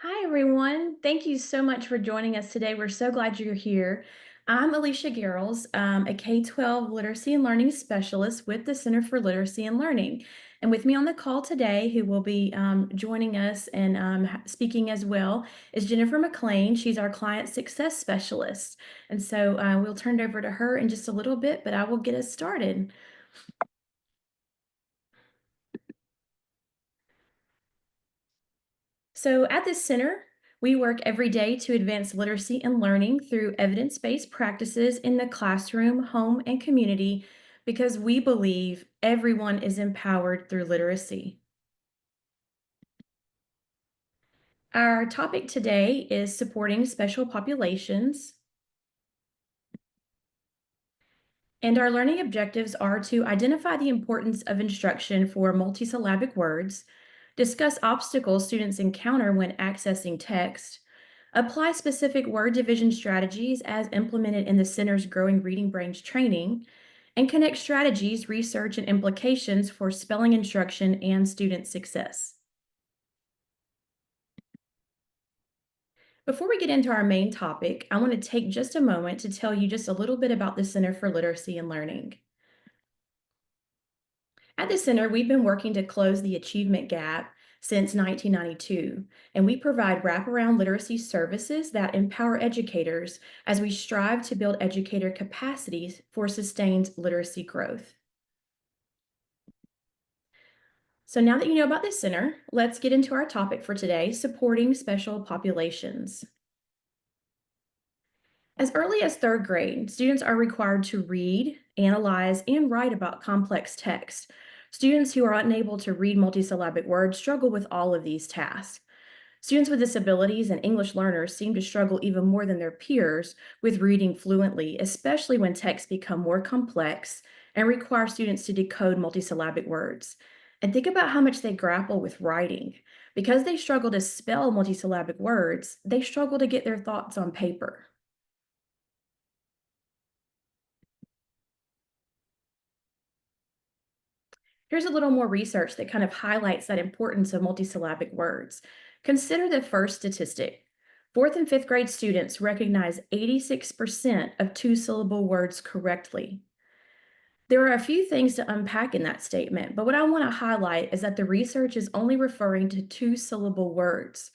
Hi, everyone. Thank you so much for joining us today. We're so glad you're here. I'm Alicia Garrels, a K-12 literacy and learning specialist with the Center for Literacy and Learning. And with me on the call today, who will be joining us and speaking as well, is Jennifer McLean. She's our client success specialist. And so we'll turn it over to her in just a little bit, but I will get us started. So at this center, we work every day to advance literacy and learning through evidence-based practices in the classroom, home, and community because we believe everyone is empowered through literacy. Our topic today is supporting special populations, and our learning objectives are to identify the importance of instruction for multisyllabic words, discuss obstacles students encounter when accessing text, apply specific word division strategies as implemented in the center's Growing Reading Brains training, and connect strategies, research, and implications for spelling instruction and student success. Before we get into our main topic, I want to take just a moment to tell you just a little bit about the Center for Literacy and Learning. At the center, we've been working to close the achievement gap since 1992, and we provide wraparound literacy services that empower educators as we strive to build educator capacities for sustained literacy growth. So now that you know about the center, let's get into our topic for today, supporting special populations. As early as third grade, students are required to read, analyze, and write about complex text. Students who are unable to read multisyllabic words struggle with all of these tasks. Students with disabilities and English learners seem to struggle even more than their peers with reading fluently, especially when texts become more complex and require students to decode multisyllabic words. And think about how much they grapple with writing. Because they struggle to spell multisyllabic words, they struggle to get their thoughts on paper. Here's a little more research that kind of highlights that importance of multisyllabic words. Consider the first statistic. Fourth and fifth grade students recognize 86% of two-syllable words correctly. There are a few things to unpack in that statement, but what I want to highlight is that the research is only referring to two-syllable words.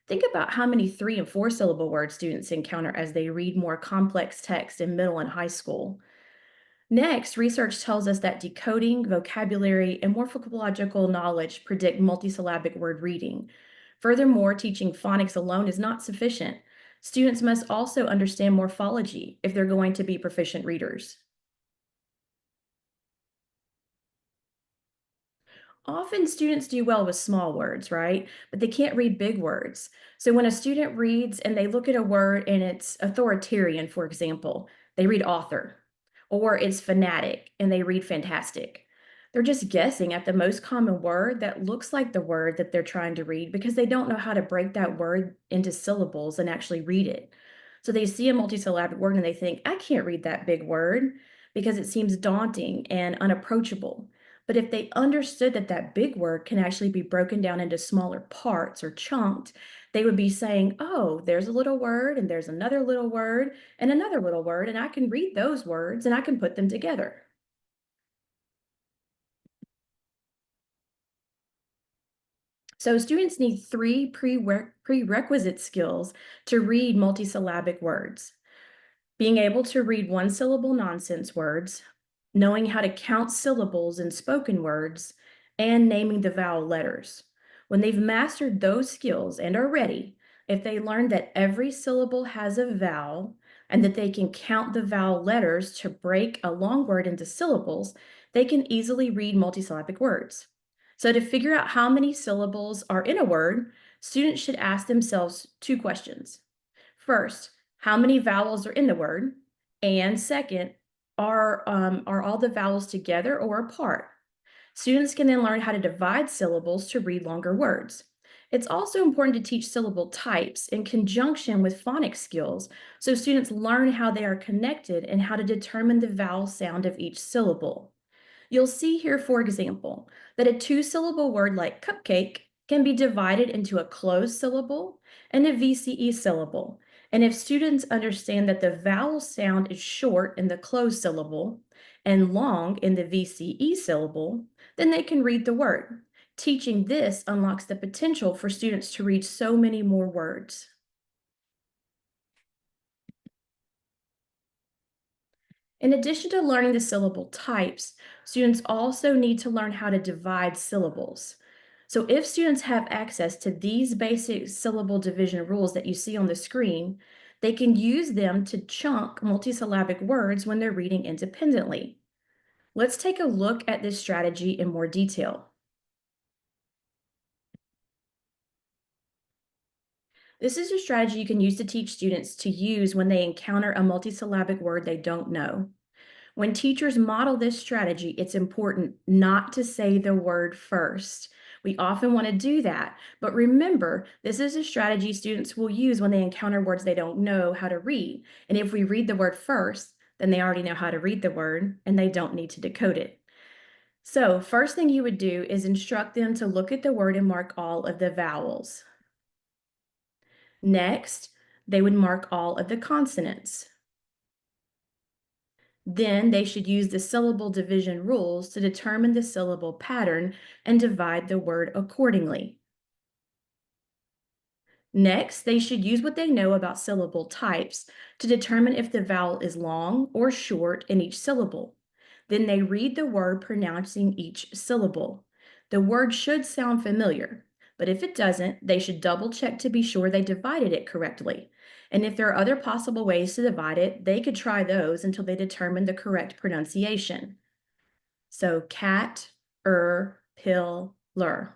Think about how many three and four-syllable words students encounter as they read more complex text in middle and high school. Next, research tells us that decoding, vocabulary, and morphological knowledge predict multisyllabic word reading. Furthermore, teaching phonics alone is not sufficient. Students must also understand morphology if they're going to be proficient readers. Often students do well with small words, right? But they can't read big words. So when a student reads and they look at a word and it's authoritarian, for example, they read author, or it's fanatic and they read fantastic. They're just guessing at the most common word that looks like the word that they're trying to read because they don't know how to break that word into syllables and actually read it. So they see a multisyllabic word and they think, I can't read that big word because it seems daunting and unapproachable. But if they understood that that big word can actually be broken down into smaller parts or chunked, they would be saying, oh, there's a little word and there's another little word and another little word, and I can read those words and I can put them together. So students need three prerequisite skills to read multisyllabic words. Being able to read one syllable nonsense words, knowing how to count syllables in spoken words, and naming the vowel letters. When they've mastered those skills and are ready, if they learn that every syllable has a vowel and that they can count the vowel letters to break a long word into syllables, they can easily read multisyllabic words. So, to figure out how many syllables are in a word, students should ask themselves two questions. First, how many vowels are in the word? And second, are all the vowels together or apart? Students can then learn how to divide syllables to read longer words. It's also important to teach syllable types in conjunction with phonics skills so students learn how they are connected and how to determine the vowel sound of each syllable. You'll see here, for example, that a two-syllable word like cupcake can be divided into a closed syllable and a VCE syllable. And if students understand that the vowel sound is short in the closed syllable and long in the VCE syllable, then they can read the word. Teaching this unlocks the potential for students to read so many more words. In addition to learning the syllable types, students also need to learn how to divide syllables. So if students have access to these basic syllable division rules that you see on the screen, they can use them to chunk multisyllabic words when they're reading independently. Let's take a look at this strategy in more detail. This is a strategy you can use to teach students to use when they encounter a multisyllabic word they don't know. When teachers model this strategy, it's important not to say the word first. We often want to do that, but remember, this is a strategy students will use when they encounter words they don't know how to read. And if we read the word first, then they already know how to read the word and they don't need to decode it. So, first thing you would do is instruct them to look at the word and mark all of the vowels. Next, they would mark all of the consonants. Then they should use the syllable division rules to determine the syllable pattern and divide the word accordingly. Next, they should use what they know about syllable types to determine if the vowel is long or short in each syllable. Then they read the word pronouncing each syllable. The word should sound familiar, but if it doesn't, they should double check to be sure they divided it correctly. And if there are other possible ways to divide it, they could try those until they determine the correct pronunciation. So cat, pill, lur.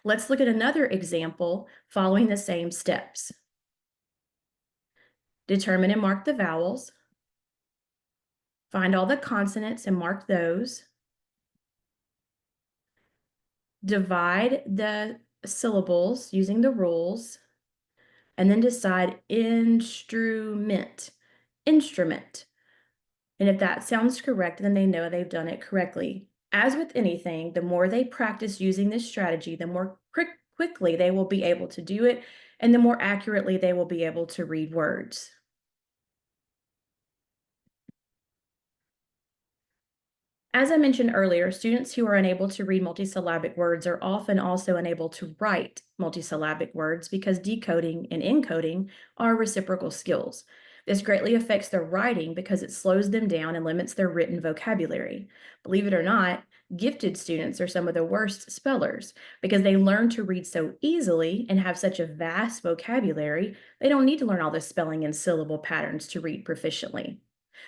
Let's look at another example following the same steps. Determine and mark the vowels. Find all the consonants and mark those. Divide the syllables using the rules. And then decide instrument. Instrument. And if that sounds correct, then they know they've done it correctly. As with anything, the more they practice using this strategy, the more quickly they will be able to do it, and the more accurately they will be able to read words. As I mentioned earlier, students who are unable to read multisyllabic words are often also unable to write multisyllabic words because decoding and encoding are reciprocal skills. This greatly affects their writing because it slows them down and limits their written vocabulary. Believe it or not, gifted students are some of the worst spellers because they learn to read so easily and have such a vast vocabulary, they don't need to learn all the spelling and syllable patterns to read proficiently.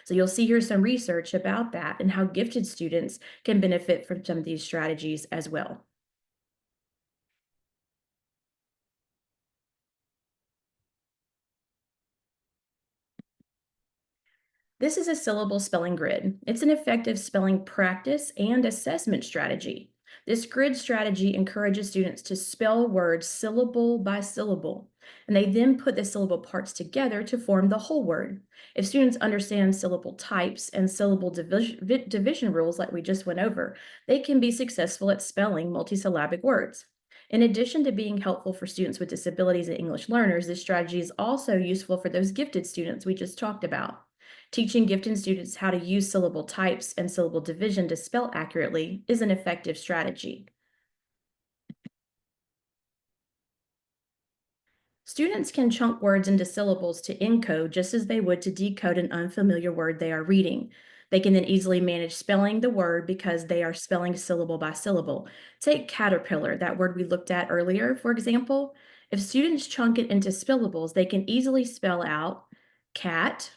So you'll see here some research about that and how gifted students can benefit from some of these strategies as well. This is a syllable spelling grid. It's an effective spelling practice and assessment strategy. This grid strategy encourages students to spell words syllable by syllable, and they then put the syllable parts together to form the whole word. If students understand syllable types and syllable division rules like we just went over, they can be successful at spelling multisyllabic words. In addition to being helpful for students with disabilities and English learners, this strategy is also useful for those gifted students we just talked about. Teaching gifted students how to use syllable types and syllable division to spell accurately is an effective strategy. Students can chunk words into syllables to encode just as they would to decode an unfamiliar word they are reading. They can then easily manage spelling the word because they are spelling syllable by syllable. Take caterpillar, that word we looked at earlier, for example. If students chunk it into syllables, they can easily spell out cat,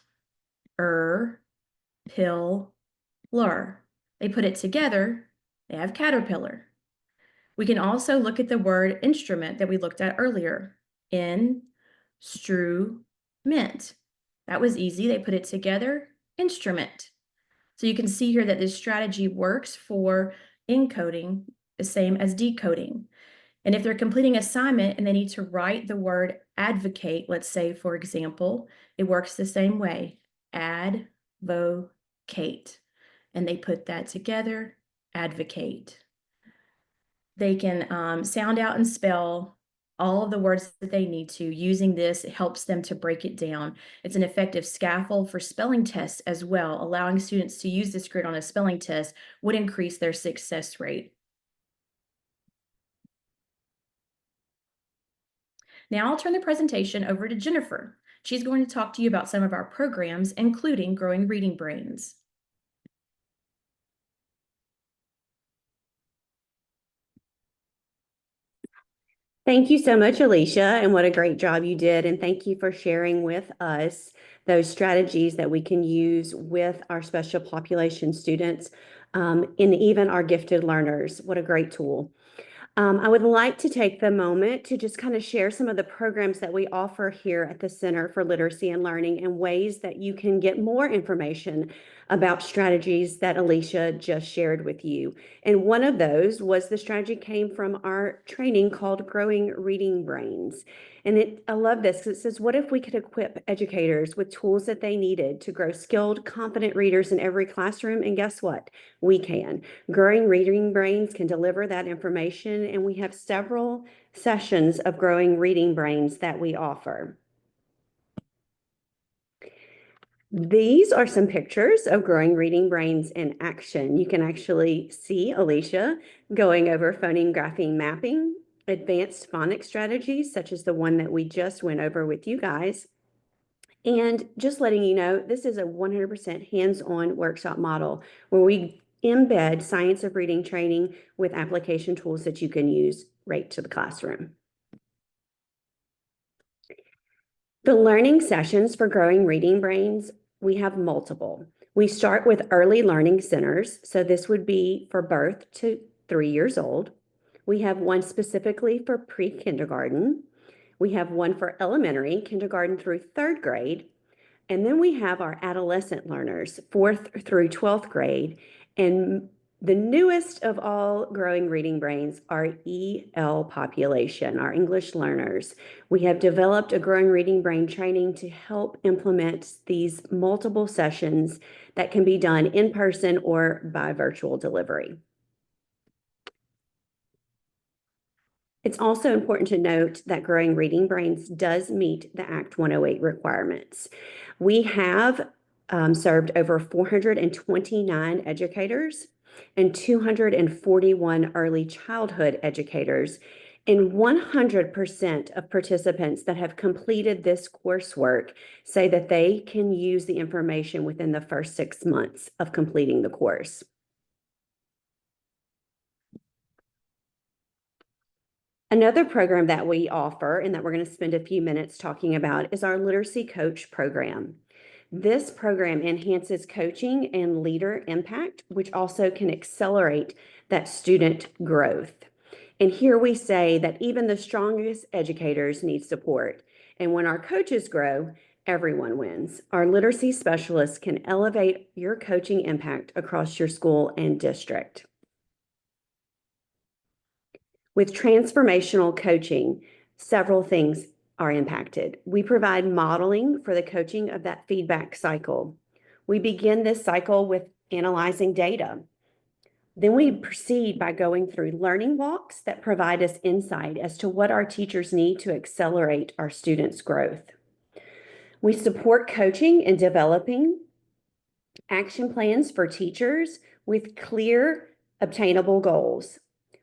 pill, lure. They put it together, they have caterpillar. We can also look at the word instrument that we looked at earlier. Mint. That was easy. They put it together, instrument. So you can see here that this strategy works for encoding the same as decoding. And if they're completing assignment and they need to write the word advocate, let's say, for example, it works the same way. Advocate. And they put that together, advocate. They can sound out and spell all of the words that they need to. Using this, it helps them to break it down. It's an effective scaffold for spelling tests as well. Allowing students to use this grid on a spelling test would increase their success rate. Now I'll turn the presentation over to Jennifer. She's going to talk to you about some of our programs, including Growing Reading Brains. Thank you so much, Alicia, and what a great job you did. And thank you for sharing with us those strategies that we can use with our special population students and even our gifted learners. What a great tool. I would like to take the moment to just kind of share some of the programs that we offer here at the Center for Literacy and Learning and ways that you can get more information about strategies that Alicia just shared with you. And one of those was the strategy came from our training called Growing Reading Brains. And I love this because it says, what if we could equip educators with tools that they needed to grow skilled, confident readers in every classroom? And guess what? We can. Growing Reading Brains can deliver that information, and we have several sessions of Growing Reading Brains that we offer. These are some pictures of Growing Reading Brains in action. You can actually see Alicia going over phoneme grapheme mapping, advanced phonics strategies, such as the one that we just went over with you guys. And just letting you know, this is a 100% hands-on workshop model where we embed science of reading training with application tools that you can use right to the classroom. The learning sessions for Growing Reading Brains, we have multiple. We start with early learning centers. So this would be for birth to 3 years old. We have one specifically for pre-kindergarten. We have one for elementary, kindergarten through 3rd grade. And then we have our adolescent learners, 4th through 12th grade. And the newest of all Growing Reading Brains, our EL population, our English learners. We have developed a Growing Reading Brain training to help implement these multiple sessions that can be done in person or by virtual delivery. It's also important to note that Growing Reading Brains does meet the Act 108 requirements. We have served over 429 educators and 241 early childhood educators, and 100% of participants that have completed this coursework say that they can use the information within the first 6 months of completing the course. Another program that we offer and that we're going to spend a few minutes talking about is our Literacy Coach program. This program enhances coaching and leader impact, which also can accelerate that student growth. And here we say that even the strongest educators need support. And when our coaches grow, everyone wins. Our literacy specialists can elevate your coaching impact across your school and district. With transformational coaching, several things are impacted. We provide modeling for the coaching of that feedback cycle. We begin this cycle with analyzing data. Then we proceed by going through learning walks that provide us insight as to what our teachers need to accelerate our students' growth. We support coaching and developing action plans for teachers with clear, obtainable goals.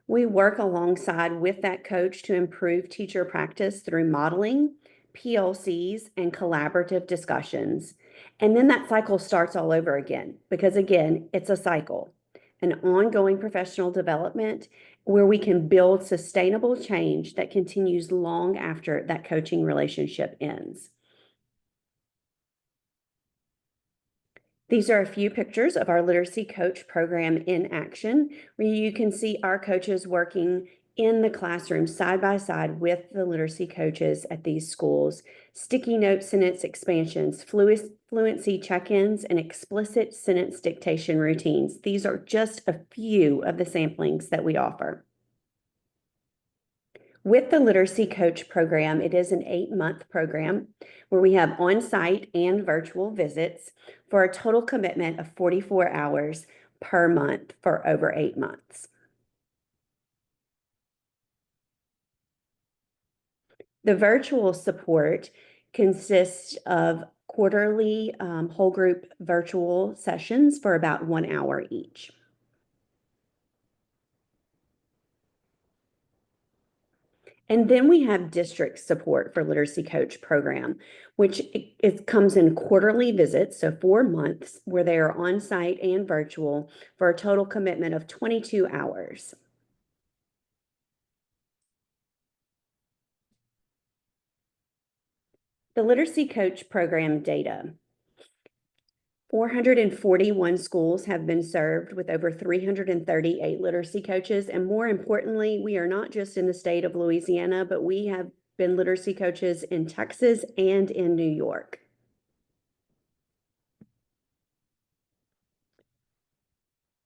We work alongside with that coach to improve teacher practice through modeling, PLCs, and collaborative discussions. And then that cycle starts all over again, because again, it's a cycle, an ongoing professional development where we can build sustainable change that continues long after that coaching relationship ends. These are a few pictures of our Literacy Coach program in action, where you can see our coaches working in the classroom side by side with the literacy coaches at these schools. Sticky note sentence expansions, fluency check-ins, and explicit sentence dictation routines. These are just a few of the samplings that we offer. With the Literacy Coach program, it is an 8-month program where we have on-site and virtual visits for a total commitment of 44 hours per month for over 8 months. The virtual support consists of quarterly whole group virtual sessions for about 1 hour each. And then we have district support for Literacy Coach program, which it comes in quarterly visits, so 4 months, where they are on site and virtual for a total commitment of 22 hours. The Literacy Coach program data. 441 schools have been served with over 338 literacy coaches. And more importantly, we are not just in the state of Louisiana, but we have been literacy coaches in Texas and in New York.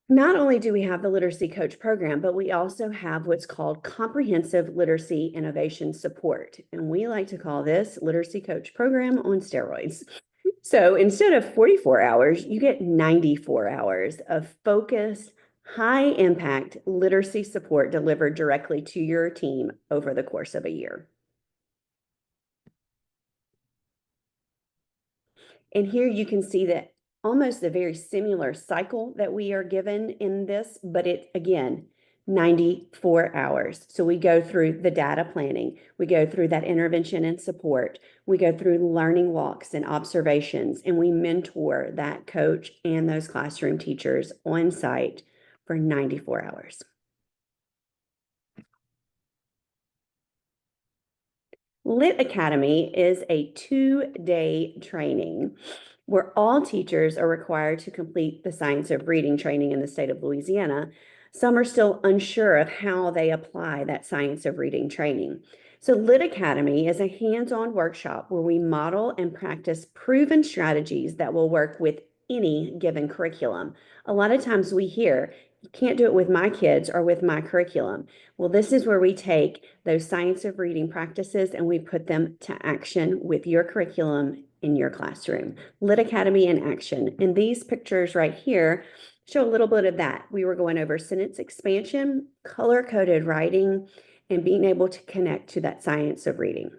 Not only do we have the Literacy Coach program, but we also have what's called Comprehensive Literacy Innovation Support. And we like to call this Literacy Coach program on steroids. So instead of 44 hours, you get 94 hours of focused, high impact literacy support delivered directly to your team over the course of a year. And here you can see that almost a very similar cycle that we are given in this, but it again, 94 hours. So we go through the data planning, we go through that intervention and support, we go through learning walks and observations, and we mentor that coach and those classroom teachers on site for 94 hours. Lit Academy is a 2-day training where all teachers are required to complete the science of reading training in the state of Louisiana. Some are still unsure of how they apply that science of reading training. So Lit Academy is a hands-on workshop where we model and practice proven strategies that will work with any given curriculum. A lot of times we hear, you can't do it with my kids or with my curriculum. Well, this is where we take those science of reading practices and we put them to action with your curriculum in your classroom. Lit Academy in action. And these pictures right here show a little bit of that. We were going over sentence expansion, color-coded writing, and being able to connect to that science of reading.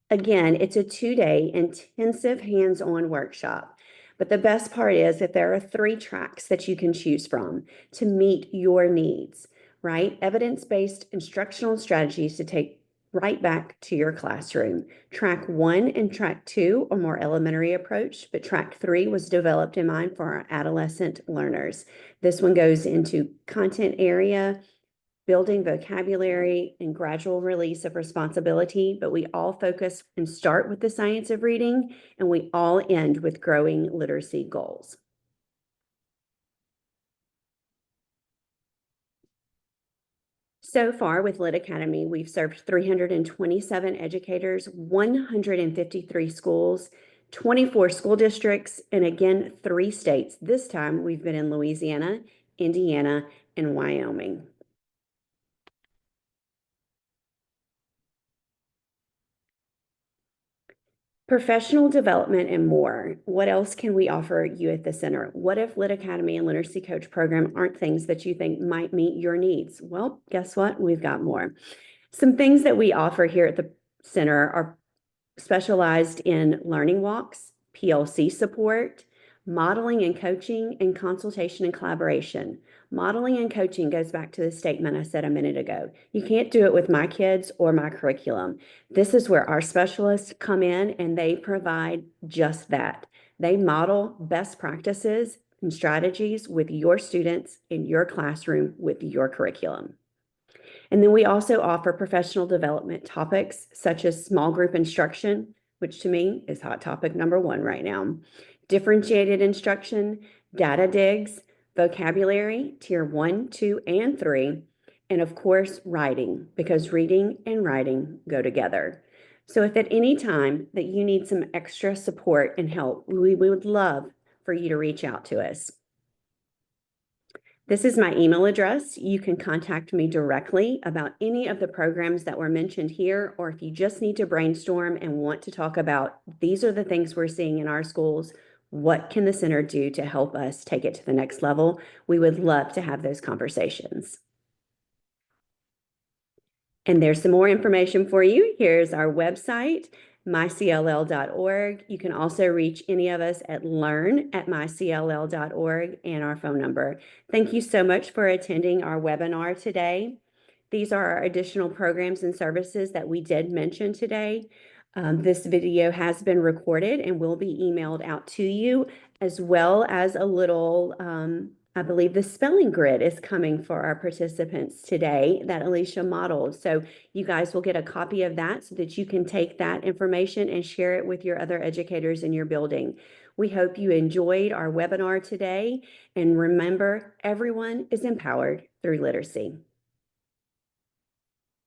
Again, it's a 2-day intensive hands-on workshop. But the best part is that there are 3 tracks that you can choose from to meet your needs, right? Evidence-based instructional strategies to take right back to your classroom. Track 1 and track 2 are more elementary approach, but track 3 was developed in mind for our adolescent learners. This one goes into content area, building vocabulary, and gradual release of responsibility, but we all focus and start with the science of reading, and we all end with growing literacy goals. So far with Lit Academy, we've served 327 educators, 153 schools, 24 school districts, and again, 3 states. This time we've been in Louisiana, Indiana, and Wyoming. Professional development and more. What else can we offer you at the center? What if Lit Academy and Literacy Coach program aren't things that you think might meet your needs? Well, guess what? We've got more. Some things that we offer here at the center are specialized in learning walks, PLC support, modeling and coaching, and consultation and collaboration. Modeling and coaching goes back to the statement I said a minute ago. You can't do it with my kids or my curriculum. This is where our specialists come in and they provide just that. They model best practices and strategies with your students in your classroom with your curriculum. And then we also offer professional development topics such as small group instruction, which to me is hot topic number 1 right now, differentiated instruction, data digs, vocabulary, tier 1, 2, and 3, and of course, writing, because reading and writing go together. So if at any time that you need some extra support and help, we would love for you to reach out to us. This is my email address. You can contact me directly about any of the programs that were mentioned here, or if you just need to brainstorm and want to talk about these are the things we're seeing in our schools, what can the center do to help us take it to the next level? We would love to have those conversations. And there's some more information for you. Here's our website, mycll.org. You can also reach any of us at learn@mycll.org and our phone number. Thank you so much for attending our webinar today. These are our additional programs and services that we did mention today. This video has been recorded and will be emailed out to you, as well as a little, I believe the spelling grid is coming for our participants today that Alicia modeled. So you guys will get a copy of that so that you can take that information and share it with your other educators in your building. We hope you enjoyed our webinar today. And remember, everyone is empowered through literacy.